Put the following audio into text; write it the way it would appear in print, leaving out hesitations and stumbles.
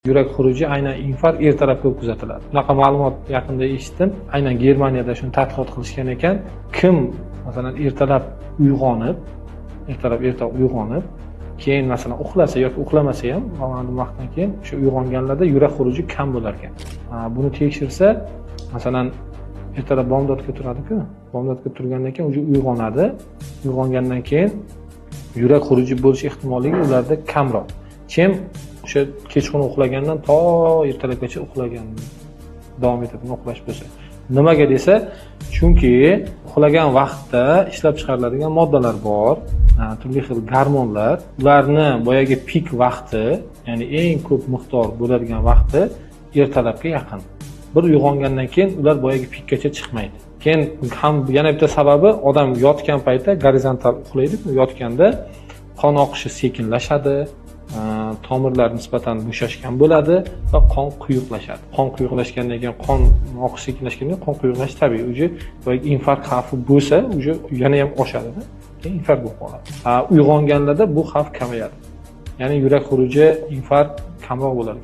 Yurak xuruji aynan infarkt ertalab ko'p kuzatiladi. Bunaqa ma'lumot yaqinda eshitdim. Aynan Germaniyada shuni tadqiqot qilishgan ekan. Kim masalan ertalab uyg'onib, keyin masalan uxlasa yoki uxlamasa ham ma'lum vaqtdan keyin o'sha uyg'onganlarda yurak xuruji kam bo'lar ekan. Buni tekshirsa, masalan ertalab bomdodga turadi-ku, bomdodga turgandan keyin o'zi uyg'onadi. Uyg'ongandan keyin yurak xuruji bo'lish ehtimolligi ularda kamroq. Kim o'sha kechqurun uxlagandan to ertalabgacha uxlagan davom etadigan uxlash bo'lsa. Nimaga desa, chunki uxlagan vaqtda ishlab chiqariladigan moddalar bor, turli xil gormonlar, ularni boyagi pik vaqti, ya'ni eng ko'p miqdor bo'ladigan vaqti ertalabga yaqin. Bir uyg'ongandan keyin ular boyagi pikkacha chiqmaydi. Keyin ham yana bitta sababi, odam yotgan paytda gorizontal uxlaydi, yotganda qon oqishi sekinlashadi, tomirlar nisbatan bo'shashgan bo'ladi va qon quyuqlashadi. Qon quyuqlashgandan keyin qon oqishi sekinlashgandan keyin qon quyuqlash tabiiy. Uje infarkt xavfi bo'lsa, uje yana ham oshadi-da. Keyin infarkt bo'lib qoladi. Uyg'onganlarda bu xavf kamayadi. Ya'ni yurak xuruji, infarkt kamroq bo'ladi.